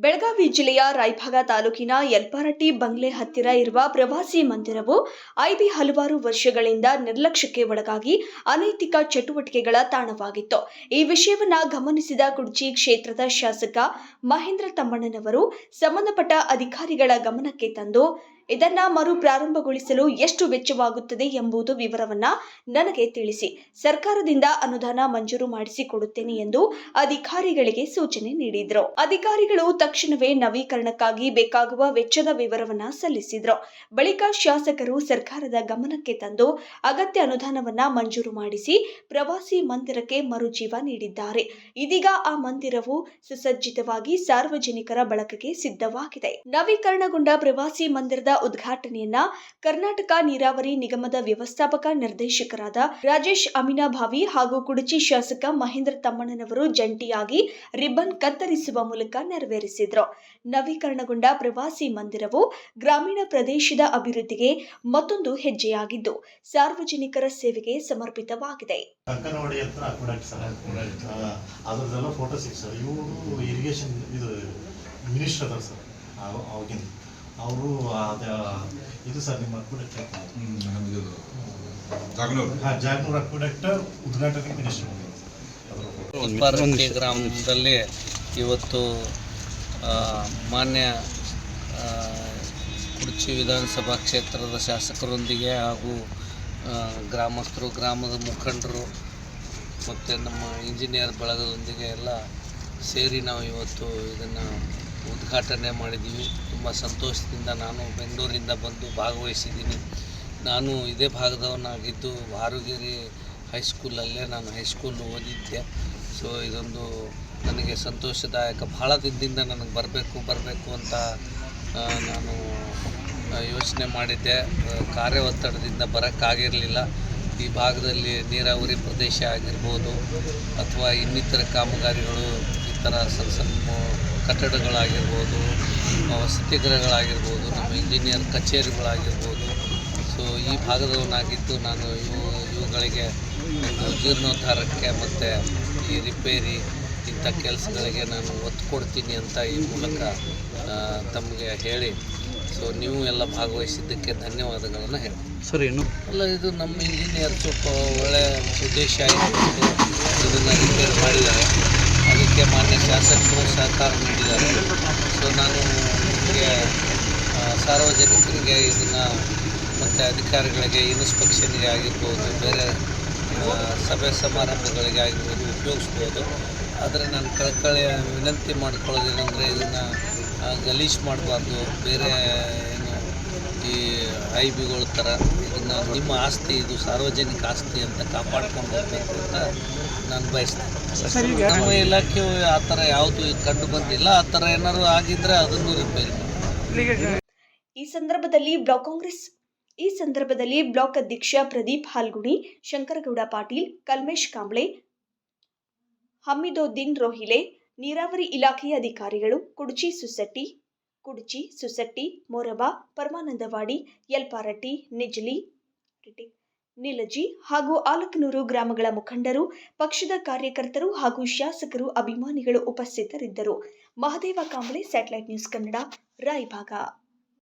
ಬೆಳಗಾವಿ ಜಿಲ್ಲೆಯ ರಾಯಭಾಗ ತಾಲೂಕಿನ ಯಲ್ಪಾರಟ್ಟಿ ಬಂಗ್ಲೆ ಹತ್ತಿರ ಇರುವ ಪ್ರವಾಸಿ ಮಂದಿರವು ಹಲವಾರು ವರ್ಷಗಳಿಂದ ನಿರ್ಲಕ್ಷ್ಯಕ್ಕೆ ಒಳಗಾಗಿ ಅನೈತಿಕ ಚಟುವಟಿಕೆಗಳ ತಾಣವಾಗಿತ್ತು. ಈ ವಿಷಯವನ್ನ ಗಮನಿಸಿದ ಕುಡ್ಚಿ ಕ್ಷೇತ್ರದ ಶಾಸಕ ಮಹೇಂದ್ರ ತಮ್ಮಣ್ಣನವರು ಸಂಬಂಧಪಟ್ಟ ಅಧಿಕಾರಿಗಳ ಗಮನಕ್ಕೆ ತಂದು ಇದನ್ನ ಮರು ಪ್ರಾರಂಭಗೊಳಿಸಲು ಎಷ್ಟು ವೆಚ್ಚವಾಗುತ್ತದೆ ಎಂಬುದು ವಿವರವನ್ನ ನನಗೆ ತಿಳಿಸಿ ಸರ್ಕಾರದಿಂದ ಅನುದಾನ ಮಂಜೂರು ಮಾಡಿಸಿಕೊಡುತ್ತೇನೆ ಎಂದು ಅಧಿಕಾರಿಗಳಿಗೆ ಸೂಚನೆ ನೀಡಿದ್ರು. ಅಧಿಕಾರಿಗಳು ತಕ್ಷಣವೇ ನವೀಕರಣಕ್ಕಾಗಿ ಬೇಕಾಗುವ ವೆಚ್ಚದ ವಿವರವನ್ನ ಸಲ್ಲಿಸಿದ್ರು. ಬಳಿಕ ಶಾಸಕರು ಸರ್ಕಾರದ ಗಮನಕ್ಕೆ ತಂದು ಅಗತ್ಯ ಅನುದಾನವನ್ನ ಮಂಜೂರು ಮಾಡಿಸಿ ಪ್ರವಾಸಿ ಮಂದಿರಕ್ಕೆ ಮರುಜೀವ ನೀಡಿದ್ದಾರೆ. ಇದೀಗ ಆ ಮಂದಿರವು ಸುಸಜ್ಜಿತವಾಗಿ ಸಾರ್ವಜನಿಕರ ಬಳಕೆಗೆ ಸಿದ್ಧವಾಗಿದೆ. ನವೀಕರಣಗೊಂಡ ಪ್ರವಾಸಿ ಮಂದಿರದ ಉದ್ಘಾಟನೆಯನ್ನ ಕರ್ನಾಟಕ ನೀರಾವರಿ ನಿಗಮದ ವ್ಯವಸ್ಥಾಪಕ ನಿರ್ದೇಶಕರಾದ ರಾಜೇಶ್ ಅಮೀನಾಭಾವಿ ಹಾಗೂ ಕುಡಚಿ ಶಾಸಕ ಮಹೇಂದ್ರ ತಮ್ಮಣ್ಣನವರು ಜಂಟಿಯಾಗಿ ರಿಬ್ಬನ್ ಕತ್ತರಿಸುವ ಮೂಲಕ ನೆರವೇರಿಸಿದ್ರು. ನವೀಕರಣಗೊಂಡ ಪ್ರವಾಸಿ ಮಂದಿರವು ಗ್ರಾಮೀಣ ಪ್ರದೇಶದ ಅಭಿವೃದ್ಧಿಗೆ ಮತ್ತೊಂದು ಹೆಜ್ಜೆಯಾಗಿದ್ದು ಸಾರ್ವಜನಿಕರ ಸೇವೆಗೆ ಸಮರ್ಪಿತವಾಗಿದೆ. ಅವರು ಇದು ಸರ್ ನಿಮ್ಮ ಜಾಗ್ನೂರ್ ಅಕ್ವಿಡಕ್ಟ್ ಉದ್ಘಾಟನೆ ಯಲ್ಪಾರಟ್ಟಿ ಗ್ರಾಮದಲ್ಲಿ ಇವತ್ತು ಮಾನ್ಯ ಕುಡ್ಚಿ ವಿಧಾನಸಭಾ ಕ್ಷೇತ್ರದ ಶಾಸಕರೊಂದಿಗೆ ಹಾಗೂ ಗ್ರಾಮಸ್ಥರು, ಗ್ರಾಮದ ಮುಖಂಡರು ಮತ್ತು ನಮ್ಮ ಇಂಜಿನಿಯರ್ ಬಳಗದೊಂದಿಗೆ ಎಲ್ಲ ಸೇರಿ ನಾವು ಇವತ್ತು ಇದನ್ನು ಉದ್ಘಾಟನೆ ಮಾಡಿದ್ದೀವಿ. ತುಂಬ ಸಂತೋಷದಿಂದ ನಾನು ಬೆಂಗಳೂರಿಂದ ಬಂದು ಭಾಗವಹಿಸಿದ್ದೀನಿ. ನಾನು ಇದೇ ಭಾಗದವನಾಗಿದ್ದು ಹಾರುಗೇರಿ ಹೈಸ್ಕೂಲಲ್ಲೇ ನಾನು ಹೈಸ್ಕೂಲ್ ಓದಿದ್ದೆ. ಸೊ ಇದೊಂದು ನನಗೆ ಸಂತೋಷದಾಯಕ. ಭಾಳ ದಿನದಿಂದ ನನಗೆ ಬರಬೇಕು ಅಂತ ನಾನು ಯೋಚನೆ ಮಾಡಿದ್ದೆ. ಕಾರ್ಯ ಒತ್ತಡದಿಂದ ಬರೋಕ್ಕಾಗಿರಲಿಲ್ಲ. ಈ ಭಾಗದಲ್ಲಿ ನೀರಾವರಿ ಪ್ರದೇಶ ಆಗಿರ್ಬೋದು ಅಥವಾ ಇನ್ನಿತರ ಕಾಮಗಾರಿಗಳು, ಈ ಥರ ಸಣ್ಣ ಕಟ್ಟಡಗಳಾಗಿರ್ಬೋದು, ವಸತಿಗೃಹಗಳಾಗಿರ್ಬೋದು, ನಮ್ಮ ಇಂಜಿನಿಯರ್ ಕಚೇರಿಗಳಾಗಿರ್ಬೋದು. ಸೊ ಈ ಭಾಗದವನಾಗಿದ್ದು ನಾನು ಇವುಗಳಿಗೆ ಒಂದು ಜೀರ್ಣೋದ್ಧಾರಕ್ಕೆ ಮತ್ತು ಈ ರಿಪೇರಿ ಇಂಥ ಕೆಲಸಗಳಿಗೆ ನಾನು ಒತ್ತು ಕೊಡ್ತೀನಿ ಅಂತ ಈ ಮೂಲಕ ತಮಗೆ ಹೇಳಿ, ಸೊ ನೀವು ಎಲ್ಲ ಭಾಗವಹಿಸಿದ್ದಕ್ಕೆ ಧನ್ಯವಾದಗಳನ್ನು ಹೇಳಿ. ಸರ್, ಅಲ್ಲ, ಇದು ನಮ್ಮ ಇಂಜಿನಿಯರ್ ಸ್ವಲ್ಪ ಒಳ್ಳೆಯ ಉದ್ದೇಶ ಆಗಿದ್ದು ಇದನ್ನು ರಿಪೇರಿ ಮಾಡಿದ್ದಾರೆ. ಅದಕ್ಕೆ ಮಾನ್ಯ ಶಾಸಕರು ಸಹಕಾರ ನೀಡಿದ್ದಾರೆ. ಸೊ ನಾನು ಸಾರ್ವಜನಿಕರಿಗೆ ಇದನ್ನು ಮತ್ತು ಅಧಿಕಾರಿಗಳಿಗೆ, ಇನ್ಸ್ಪೆಕ್ಷನ್ಗೆ ಆಗಿರ್ಬೋದು, ಬೇರೆ ಸಭೆ ಸಮಾರಂಭಗಳಿಗೆ ಆಗಿರ್ಬೋದು ಉಪಯೋಗಿಸ್ಬೋದು. ಆದರೆ ನಾನು ಕಳಕಳಿಯ ವಿನಂತಿ ಮಾಡ್ಕೊಳ್ಳೋದೇನೆಂದರೆ ಇದನ್ನು ಗಲೀಜು ಮಾಡಬಾರ್ದು. ಬೇರೆ ಏನು ಈ ಐಬಿಗಳ ಥರ ಇದನ್ನು ನಿಮ್ಮ ಆಸ್ತಿ, ಇದು ಸಾರ್ವಜನಿಕ ಆಸ್ತಿ ಅಂತ ಕಾಪಾಡ್ಕೊಂಡು ಹೋಗಬೇಕು ಅಂತ ನಾನು ಬಯಸ್ತೇನೆ. ನಮ್ಮ ಇಲಾಖೆ ಆ ಥರ ಯಾವುದು ಕಂಡು ಬಂದಿಲ್ಲ. ಆ ಥರ ಏನಾದ್ರು ಆಗಿದ್ದರೆ ಅದನ್ನು ರಿಪೇರಿ ಮಾಡಿ. ಈ ಸಂದರ್ಭದಲ್ಲಿ ಬ್ಲಾಕ್ ಅಧ್ಯಕ್ಷ ಪ್ರದೀಪ್ ಹಾಲ್ಗುಣಿ, ಶಂಕರಗೌಡ ಪಾಟೀಲ್, ಕಲ್ಮೇಶ್ ಕಾಂಬ್ಳೆ, ಹಮೀದೋದ್ದೀನ್ ರೋಹಿಲೆ, ನೀರಾವರಿ ಇಲಾಖೆಯ ಅಧಿಕಾರಿಗಳು, ಕುಡ್ಚಿ ಸುಸಟ್ಟಿ, ಮೊರಬಾ, ಪರಮಾನಂದವಾಡಿ, ಯಲ್ಪಾರಟ್ಟಿ, ನಿಲಜಿ ಹಾಗೂ ಆಲಕನೂರು ಗ್ರಾಮಗಳ ಮುಖಂಡರು, ಪಕ್ಷದ ಕಾರ್ಯಕರ್ತರು ಹಾಗೂ ಶಾಸಕರು, ಅಭಿಮಾನಿಗಳು ಉಪಸ್ಥಿತರಿದ್ದರು. Mahadev Kamble, satellite news Kannada, Raybag.